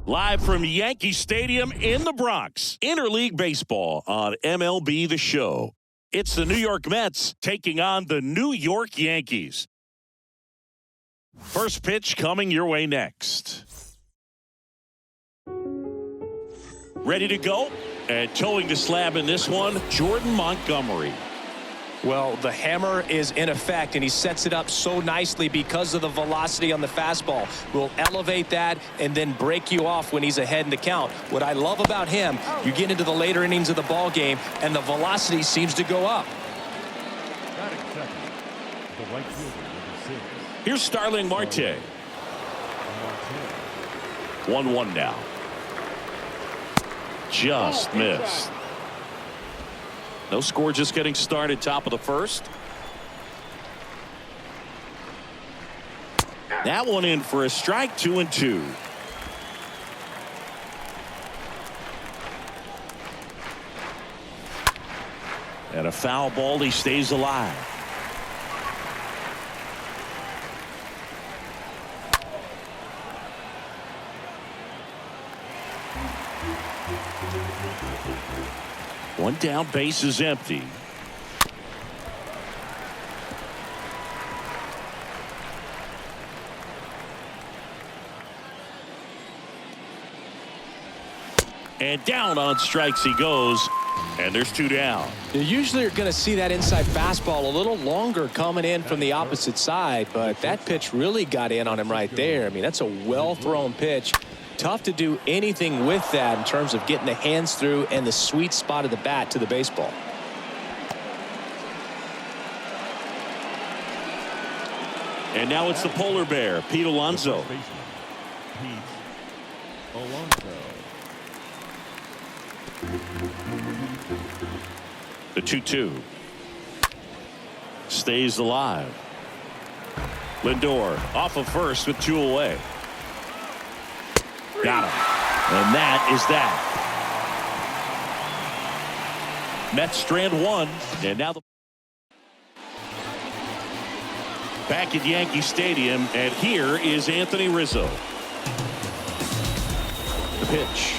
Live from Yankee Stadium in the Bronx, interleague baseball on MLB The Show. It's the New York Mets taking on the New York Yankees. First pitch coming your way next. Ready to go? And towing the slab in this one, Jordan Montgomery. Well, the hammer is in effect, and he sets it up so nicely because of the velocity on the fastball. Will elevate that and then break you off when he's ahead in the count. What I love about him, you get into the later innings of the ball game, and the velocity seems to go up. Here's Starling Marte. 1-1 now. Just missed. No score, just getting started, top of the first. That one in for a strike, 2-2. And a foul ball, he stays alive. One down, base is empty. And down on strikes he goes. And there's two down. You usually are going to see that inside fastball a little longer coming in from the opposite side, but that pitch really got in on him right there. I mean, that's a well-thrown pitch. Tough to do anything with that in terms of getting the hands through and the sweet spot of the bat to the baseball. And now it's the polar bear, Pete Alonso. The 2-2. Stays alive. Lindor off of first with two away. Got him. And that is that. Mets strand one. And now back at Yankee Stadium. And here is Anthony Rizzo. The pitch.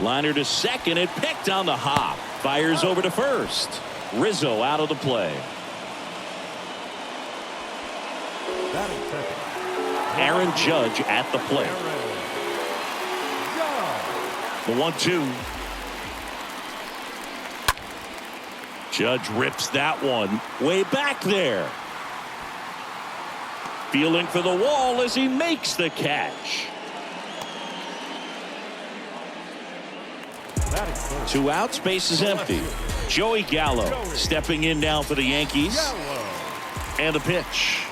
Liner to second and picked on the hop. Fires over to first. Rizzo out of the play. Aaron Judge at the plate. The 1-2. Judge rips that one way back there. Feeling for the wall as he makes the catch. Two outs, base is empty. Joey Gallo stepping in now for the Yankees. And a pitch.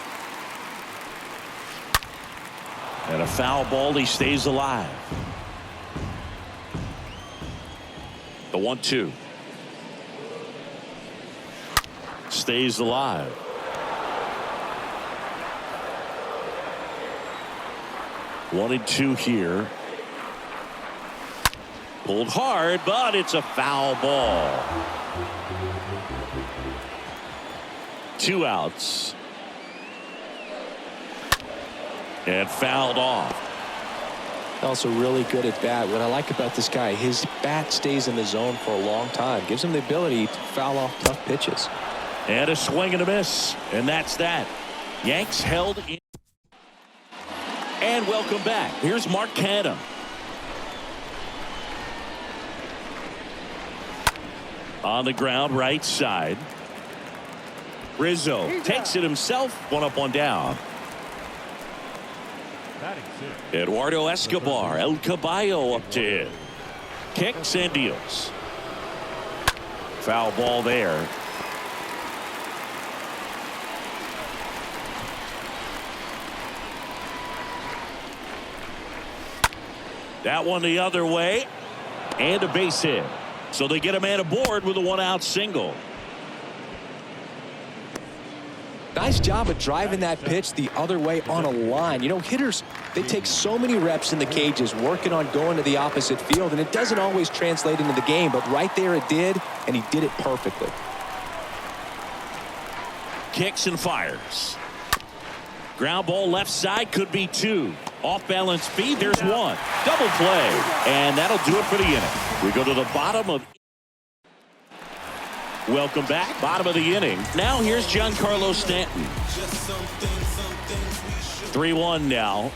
And a foul ball, he stays alive. The 1-2. Stays alive. One and two here. Pulled hard, but it's a foul ball. Two outs. And fouled off. Also really good at bat. What I like about this guy, his bat stays in the zone for a long time. Gives him the ability to foul off tough pitches. And a swing and a miss. And that's that. Yanks held in. And welcome back. Here's Mark Canham. On the ground, right side. Rizzo takes it himself. One up, one down. Eduardo Escobar, El Caballo up to hit. Kicks and deals. Foul ball there. That one the other way. And a base hit. So they get a man aboard with a one-out single. Nice job of driving that pitch the other way on a line. You know, hitters, they take so many reps in the cages working on going to the opposite field, and it doesn't always translate into the game, but right there it did, and he did it perfectly. Kicks and fires. Ground ball left side, could be two. Off balance feed, there's one. Double play, and that'll do it for the inning. We go to the bottom of. Welcome back, bottom of the inning. Now here's Giancarlo Stanton. 3-1 now.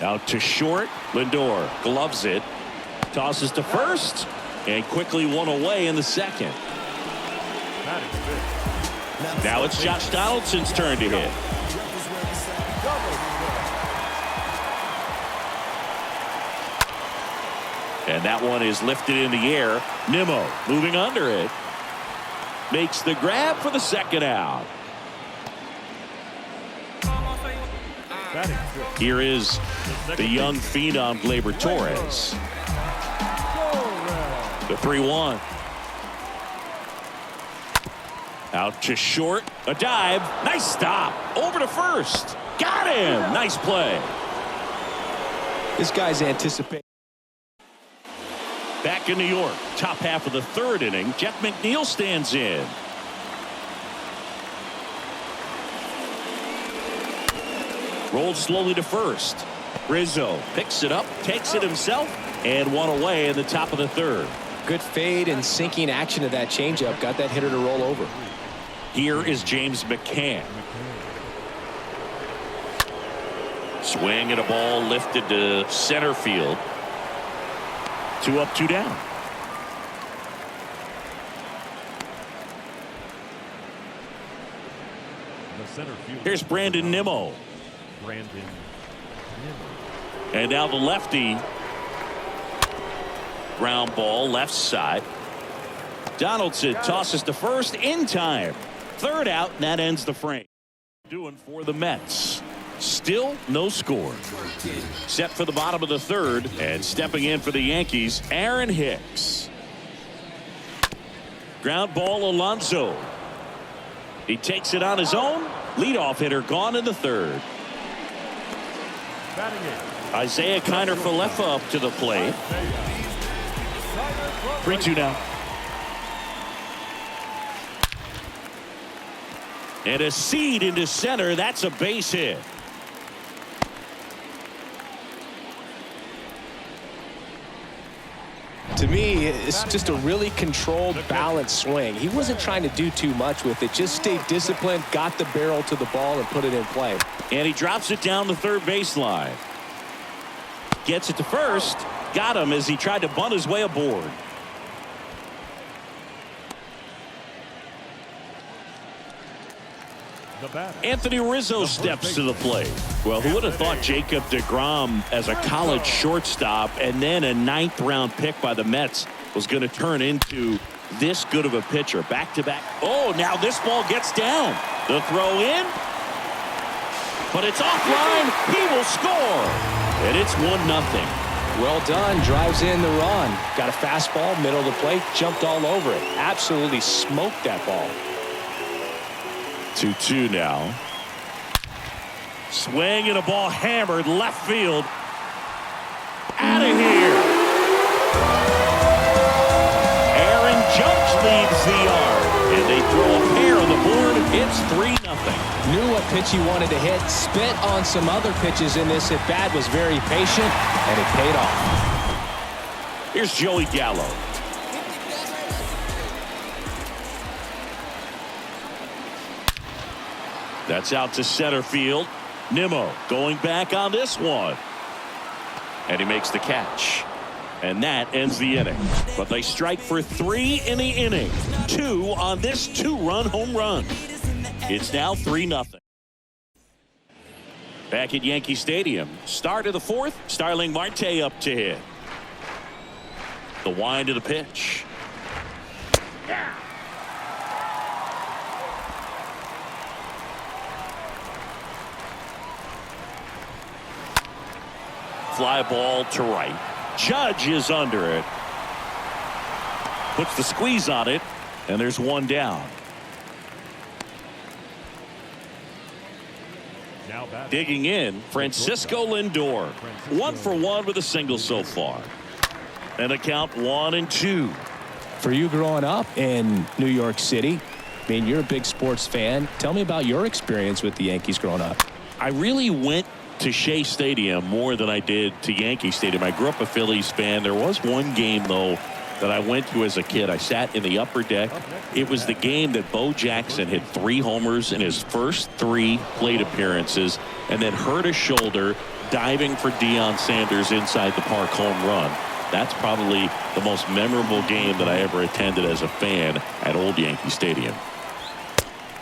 Out to short. Lindor gloves it. Tosses to first. And quickly one away in the second. Now it's Josh Donaldson's turn to hit. And that one is lifted in the air. Nimmo moving under it. Makes the grab for the second out. Here is the young phenom Gleyber Torres. The 3-1. Out to short. A dive. Nice stop. Over to first. Got him. Nice play. This guy's anticipating. Back in New York. Top half of the third inning. Jeff McNeil stands in. Rolled slowly to first. Rizzo picks it up, takes it himself, and one away in the top of the third. Good fade and sinking action of that changeup. Got that hitter to roll over. Here is James McCann. Swing and a ball lifted to center field. 2 up, 2 down. Here's Brandon Nimmo. And now the lefty. Ground ball left side. Donaldson tosses to first in time. Third out, and that ends the frame. Doing for the Mets. Still no score. Set for the bottom of the third, and stepping in for the Yankees, Aaron Hicks. Ground ball, Alonso. He takes it on his own. Leadoff hitter gone in the third. Isaiah Kiner-Falefa up to the plate. 3-2 now. And a seed into center. That's a base hit. To me, it's just a really controlled, balanced swing. He wasn't trying to do too much with it. Just stayed disciplined, got the barrel to the ball, and put it in play. And he drops it down the third baseline. Gets it to first. Got him as he tried to bunt his way aboard. Anthony Rizzo steps to the plate. Well, who would have thought Jacob deGrom as a college shortstop and then a 9th round pick by the Mets was going to turn into this good of a pitcher? Back-to-back. Oh, now this ball gets down. The throw in. But it's offline. He will score. And it's 1-0. Well done. Drives in the run. Got a fastball, middle of the plate, jumped all over it. Absolutely smoked that ball. 2-2 now. Swing and a ball hammered left field. Out of here. Aaron Judge leads the yard. And they throw a pair on the board. It's 3-0. Knew what pitch he wanted to hit. Spent on some other pitches in this at-bat. Was very patient, and it paid off. Here's Joey Gallo. That's out to center field. Nimmo going back on this one. And he makes the catch. And that ends the inning. But they strike for 3 in the inning. 2 on this 2-run home run. It's now 3-0. Back at Yankee Stadium. Start of the 4th. Starling Marte up to hit. The wind of the pitch. Fly ball to right. Judge is under it. Puts the squeeze on it, and there's 1 down. Digging in, Francisco Lindor. 1 for 1 with a single so far. And a count 1-2. For you growing up in New York City, I mean, you're a big sports fan. Tell me about your experience with the Yankees growing up. I really went to Shea Stadium more than I did to Yankee Stadium. I grew up a Phillies fan. There was one game, though, that I went to as a kid. I sat in the upper deck. It was the game that Bo Jackson hit 3 homers in his first 3 plate appearances and then hurt a shoulder diving for Deion Sanders inside the park home run. That's probably the most memorable game that I ever attended as a fan at Old Yankee Stadium.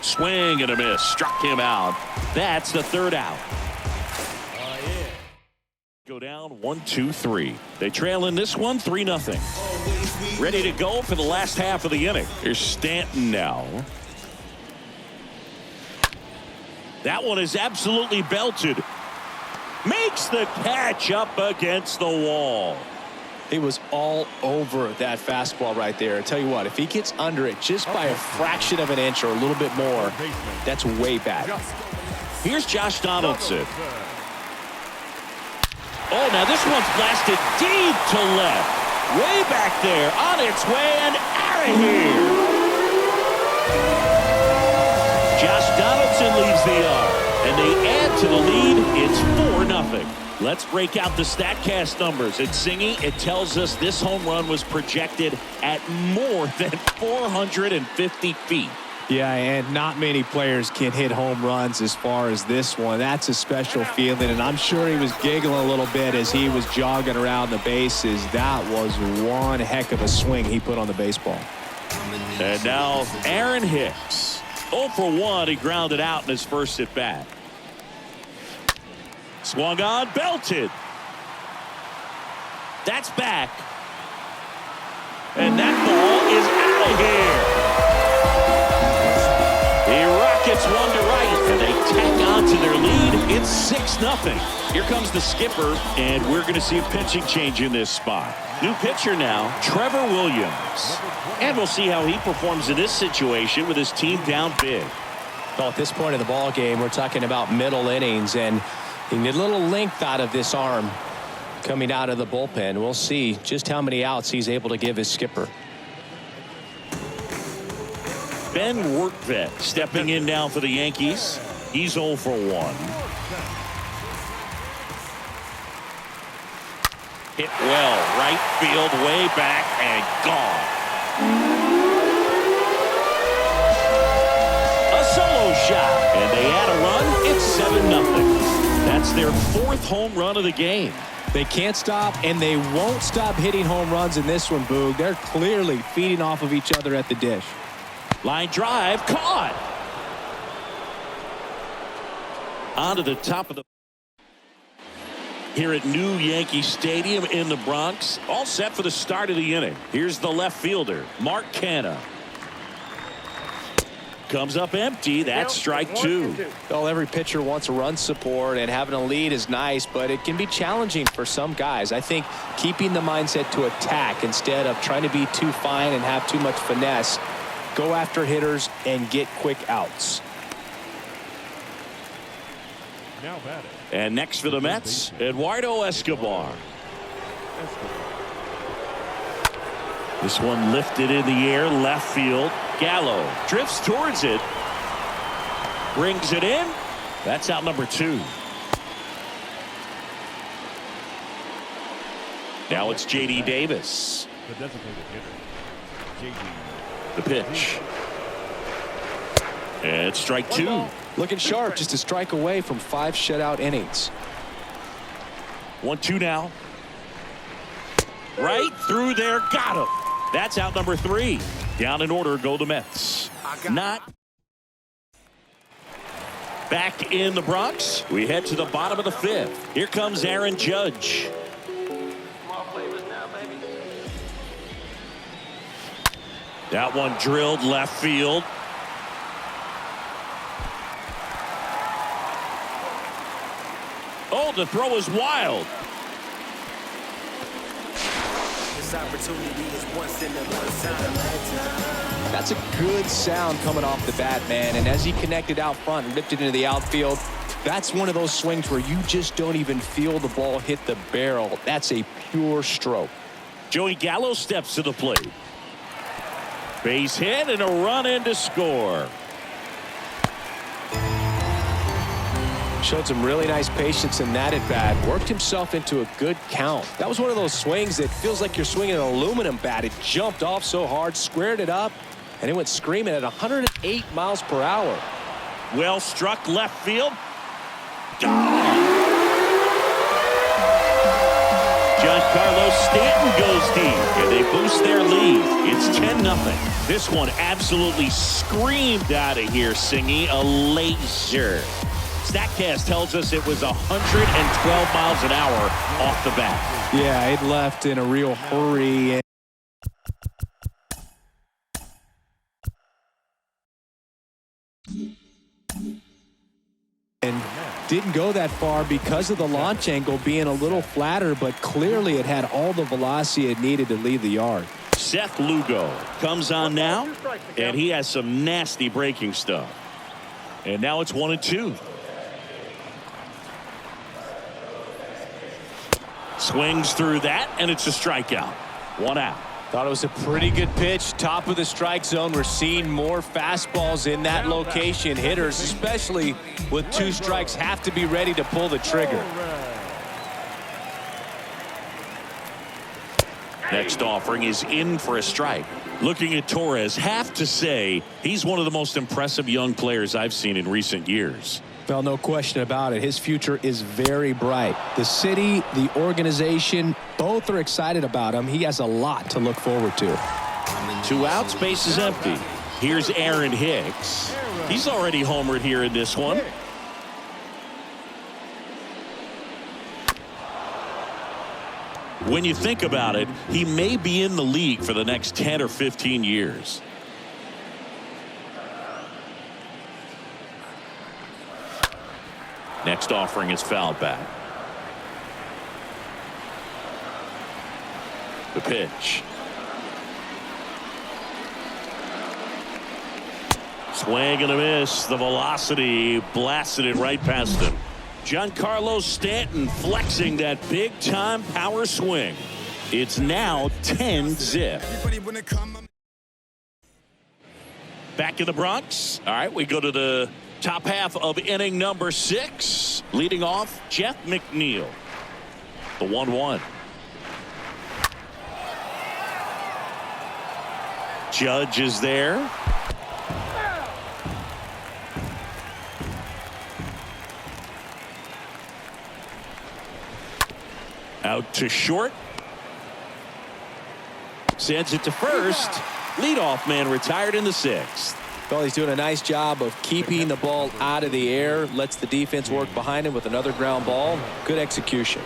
Swing and a miss. Struck him out. That's the 3rd out. Go down 1-2-3. They trail in this one 3-0. Ready to go for the last half of the inning. Here's Stanton now. That one is absolutely belted. Makes the catch up against the wall. He was all over that fastball right there. I tell you what, if he gets under it just by a fraction of an inch or a little bit more, that's way back. Here's Josh Donaldson. Oh, now this one's blasted deep to left. Way back there, on its way and out of here. Josh Donaldson leaves the yard, and they add to the lead. It's 4-0. Let's break out the StatCast numbers. It's singing. It tells us this home run was projected at more than 450 feet. Yeah, and not many players can hit home runs as far as this one. That's a special feeling, and I'm sure he was giggling a little bit as he was jogging around the bases. That was one heck of a swing he put on the baseball. And now Aaron Hicks. 0 for 1. He grounded out in his first at bat. Swung on, belted. That's back. And that ball is out of here. He rockets one to right, and they tack on to their lead. It's 6-0. Here comes the skipper, and we're going to see a pitching change in this spot. New pitcher now, Trevor Williams. And we'll see how he performs in this situation with his team down big. Well, at this point of the ball game, we're talking about middle innings, and he need a little length out of this arm coming out of the bullpen. We'll see just how many outs he's able to give his skipper. Ben Workvet stepping in now for the Yankees. He's 0 for 1. Hit well, right field, way back, and gone. A solo shot, and they add a run. It's 7-0. That's their 4th home run of the game. They can't stop, and they won't stop hitting home runs in this one, Boog. They're clearly feeding off of each other at the dish. Line drive, caught. Onto the top of the... Here at New Yankee Stadium in the Bronx. All set for the start of the inning. Here's the left fielder, Mark Canha. Comes up empty. That's strike 2. Well, every pitcher wants a run support, and having a lead is nice, but it can be challenging for some guys. I think keeping the mindset to attack instead of trying to be too fine and have too much finesse. Go after hitters and get quick outs. And next for the Mets, Eduardo Escobar. This one lifted in the air, left field. Gallo drifts towards it. Brings it in. That's out number 2. Now it's J.D. Davis. The designated hitter, J.D. The pitch. And strike 2. Looking sharp, just a strike away from 5 shutout innings. 1-2 now. Right through there, got him. That's out number 3. Down in order go the Mets. Not back in the Bronx. We head to the bottom of the 5th. Here comes Aaron Judge. That one drilled left field. Oh, the throw is wild. This opportunity is once in a lifetime. That's a good sound coming off the bat, man. And as he connected out front and ripped it into the outfield, that's one of those swings where you just don't even feel the ball hit the barrel. That's a pure stroke. Joey Gallo steps to the plate. Base hit and a run in to score. Showed some really nice patience in that at bat. Worked himself into a good count. That was one of those swings that feels like you're swinging an aluminum bat. It jumped off so hard, squared it up, and it went screaming at 108 miles per hour. Well struck left field. Gone. Giancarlo Stanton goes deep, and they boost their lead. It's 10-0. This one absolutely screamed out of here, Singy. A laser. StatCast tells us it was 112 miles an hour off the bat. Yeah, it left in a real hurry. And didn't go that far because of the launch angle being a little flatter, but clearly it had all the velocity it needed to leave the yard. Seth Lugo comes on now, and he has some nasty breaking stuff. And now it's 1-2. Swings through that, and it's a strikeout. 1 out. Thought it was a pretty good pitch. Top of the strike zone. We're seeing more fastballs in that location. Hitters, especially with 2 strikes, have to be ready to pull the trigger. Next offering is in for a strike. Looking at Torres, have to say he's one of the most impressive young players I've seen in recent years. Well, no question about it. His future is very bright. The city, the organization, both are excited about him. He has a lot to look forward to. 2 outs, base is empty. Here's Aaron Hicks. He's already homered here in this one. When you think about it, he may be in the league for the next 10 or 15 years. Next offering is fouled back. The pitch. Swing and a miss. The velocity blasted it right past him. Giancarlo Stanton flexing that big-time power swing. It's now 10-zip. Back in the Bronx. All right, we go to the top half of inning number 6. Leading off, Jeff McNeil. The 1-1. Judge is there. Out to short. Sends it to first. Leadoff man retired in the 6th. Well, he's doing a nice job of keeping the ball out of the air. Lets the defense work behind him with another ground ball. Good execution.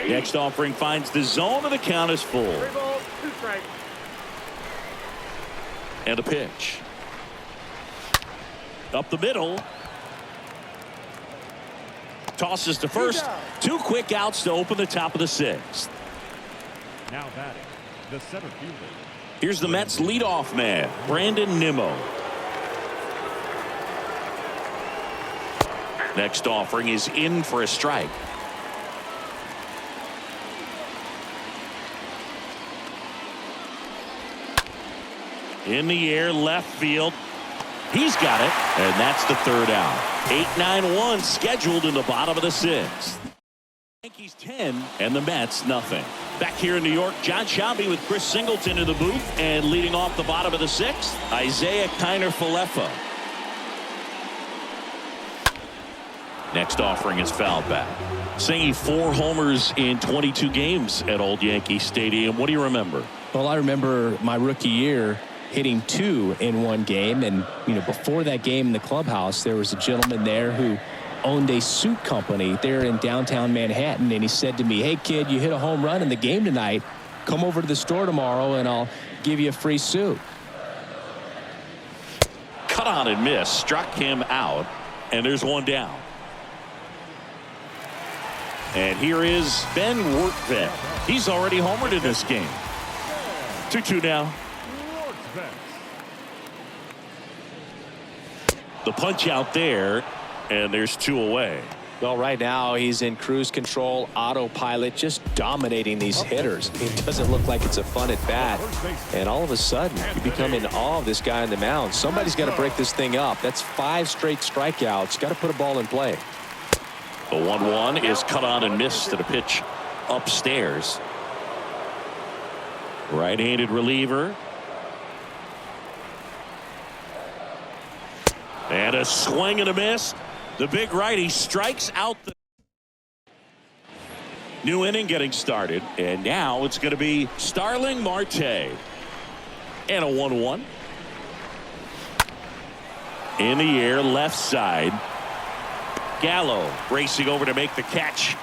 Next offering finds the zone, and the count is full. 3 balls, 2 strikes. And a pitch. Up the middle. Tosses to first. 2 quick outs to open the top of the 6th. Now batting, the center fielder. Here's the Mets leadoff man, Brandon Nimmo. Next offering is in for a strike. In the air, left field. He's got it, and that's the 3rd out. 8-9-1 scheduled in the bottom of the 6th. Yankees 10 and the Mets nothing. Back here in New York, John Shelby with Chris Singleton in the booth, and leading off the bottom of the 6th, Isaiah Kiner-Falefa. Next offering is fouled back. Singy 4 homers in 22 games at Old Yankee Stadium. What do you remember? Well, I remember my rookie year hitting 2 in one game, and before that game in the clubhouse, there was a gentleman there who owned a suit company there in downtown Manhattan, and he said to me, "Hey kid, you hit a home run in the game tonight. Come over to the store tomorrow and I'll give you a free suit." Cut on and miss, struck him out, and there's 1 down. And here is Ben Wertvet. He's already homered in this game. 2-2 now. The punch out there, and there's 2 away. Well, right now he's in cruise control, autopilot, just dominating these hitters. It doesn't look like it's a fun at bat. And all of a sudden, you become in awe of this guy on the mound. Somebody's got to break this thing up. That's 5 straight strikeouts. Got to put a ball in play. The 1-1 is cut on and missed at a pitch upstairs. Right-handed reliever. And a swing and a miss. The big righty strikes out. The new inning getting started, and now it's going to be Starling Marte. And a 1-1. In the air, left side. Gallo racing over to make the catch.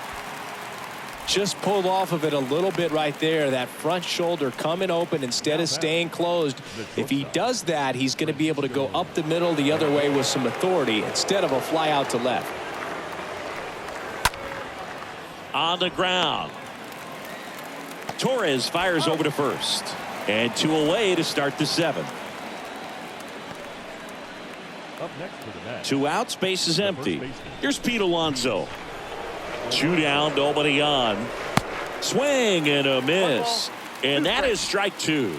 Just pulled off of it a little bit right there. That front shoulder coming open instead of staying closed. If he does that, he's going to be able to go up the middle the other way with some authority instead of a fly out to left. On the ground. Torres fires over to first. And 2 away to start the 7th. Up next for the match. 2 outs, base is empty. Here's Pete Alonso. 2 down, nobody on. Swing and a miss. And that is strike 2.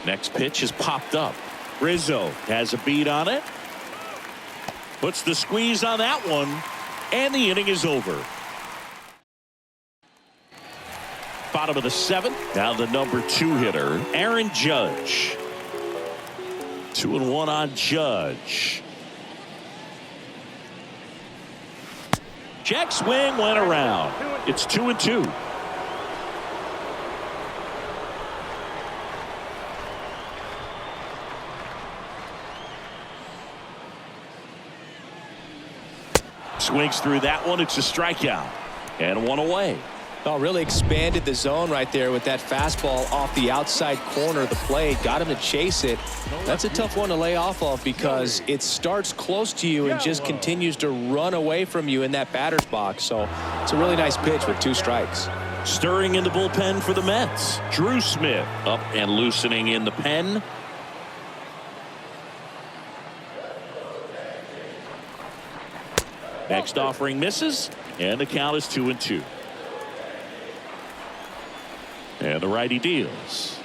Next pitch is popped up. Rizzo has a beat on it. Puts the squeeze on that one. And the inning is over. Bottom of the 7th. Now the number 2 hitter, Aaron Judge. 2-1 on Judge. Check swing went around. It's 2-2. Swings through that one. It's a strikeout. And 1 away. Oh, really expanded the zone right there with that fastball off the outside corner of the plate. Got him to chase it. That's a tough one to lay off of because it starts close to you and just continues to run away from you in that batter's box. So it's a really nice pitch with 2 strikes. Stirring in the bullpen for the Mets. Drew Smith up and loosening in the pen. Next offering misses, and the count is 2-2. And the righty deals.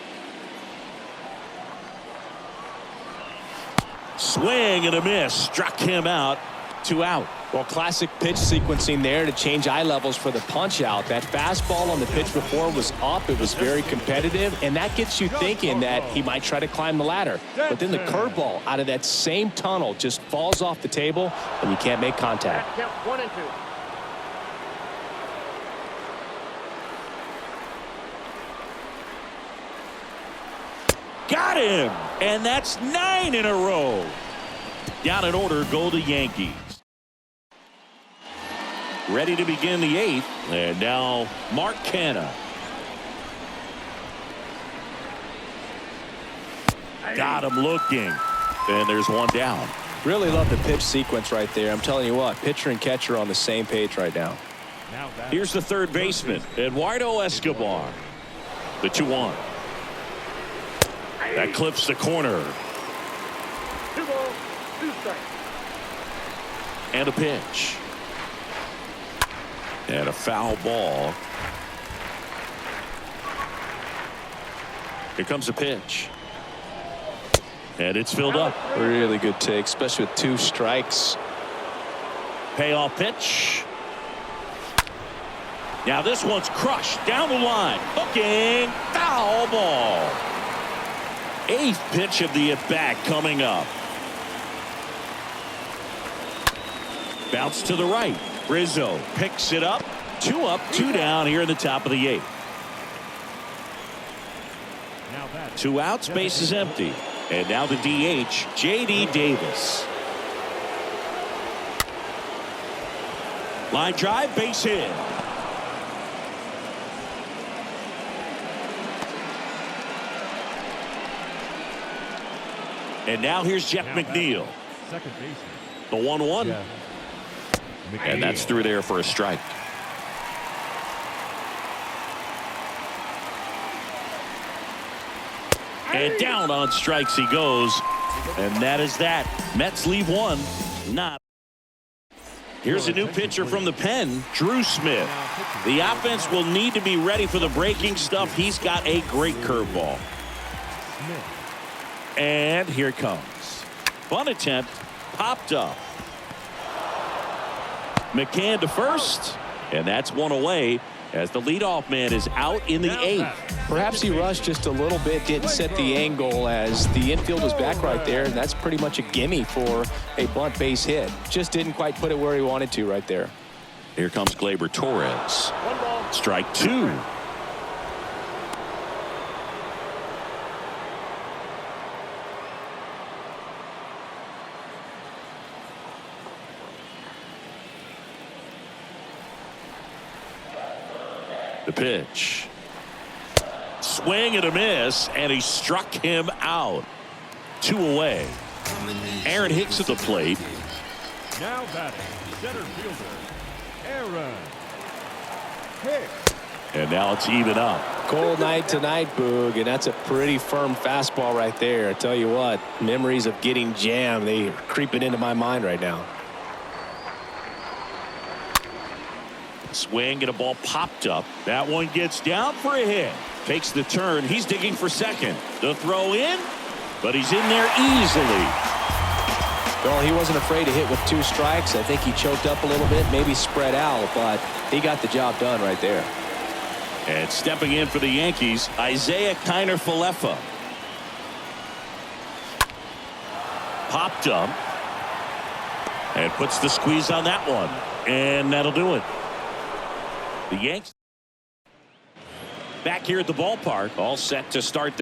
Swing and a miss. Struck him out. 2 out. Well, classic pitch sequencing there to change eye levels for the punch out. That fastball on the pitch before was up. It was very competitive, and that gets you thinking that he might try to climb the ladder. But then the curveball out of that same tunnel just falls off the table, and you can't make contact. Count 1 and 2. Got him, and that's 9 in a row. Down in order go the Yankees. Ready to begin the 8th, and now Mark Canha. Got him looking, and there's 1 down. Really love the pitch sequence right there. I'm telling you what, pitcher and catcher are on the same page right now. Here's the third baseman, Eduardo Escobar. The 2-1. That clips the corner. 2 balls, 2 strikes. And a pitch. And a foul ball. Here comes a pitch. And it's filled up. Really good take, especially with 2 strikes. Payoff pitch. Now this one's crushed down the line. Hooking. Foul ball. 8th pitch of the at-bat coming up. Bounce to the right. Rizzo picks it up. 2 up, 2 down here in the top of the 8th. 2 outs, base is empty. And now the DH, J.D. Davis. Line drive, base hit. And now here's Jeff McNeil. Second baseman. The 1-1. Yeah. And that's through there for a strike. And down on strikes he goes. And that is that. Mets leave one. Not. Here's a new pitcher from the pen, Drew Smith. The offense will need to be ready for the breaking stuff. He's got a great curveball. And here it comes. Bunt attempt, popped up. McCann to first, and that's one away as the leadoff man is out in the 8th. Perhaps he rushed just a little bit, didn't set the angle as the infield was back right there, and that's pretty much a gimme for a bunt base hit. Just didn't quite put it where he wanted to right there. Here comes Gleyber Torres. Strike 2. The pitch. Swing and a miss, and he struck him out. 2 away. Aaron Hicks at the plate. Now batting, center fielder, Aaron Hicks. And now it's even up. Cold night tonight, Boog, and that's a pretty firm fastball right there. I tell you what, memories of getting jammed, they are creeping into my mind right now. Swing and a ball popped up. That one gets down for a hit. Takes the turn. He's digging for second. The throw in, but he's in there easily. Well, he wasn't afraid to hit with 2 strikes. I think he choked up a little bit, maybe spread out, but he got the job done right there. And stepping in for the Yankees, Isaiah Kiner-Falefa. Popped up. And puts the squeeze on that one. And that'll do it. The Yankees back here at the ballpark, all set to start.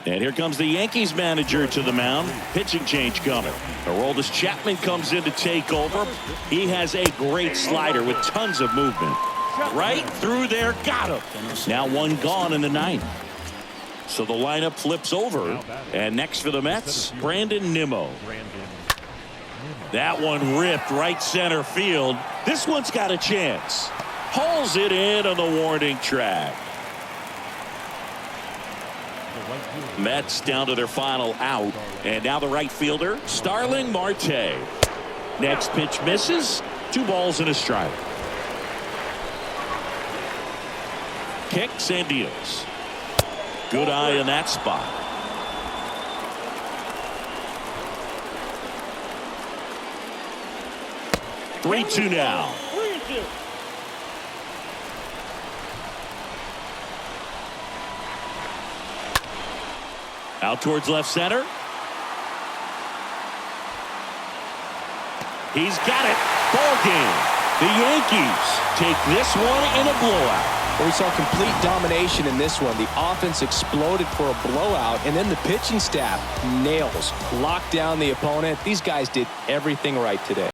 And here comes the Yankees manager to the mound. Pitching change coming. Aroldis Chapman comes in to take over. He has a great slider with tons of movement. Right through there, got him. Now one gone in the 9th. So the lineup flips over. And next for the Mets, Brandon Nimmo. That one ripped right center field. This one's got a chance. Hauls it in on the warning track. Mets down to their final out. And now the right fielder, Starling Marte. Next pitch misses. 2 balls and a strike. Kicks and deals. Good eye in that spot. Three-two now. Out towards left center. He's got it. Ball game. The Yankees take this one in a blowout. Well, we saw complete domination in this one. The offense exploded for a blowout, and then the pitching staff nails, locked down the opponent. These guys did everything right today.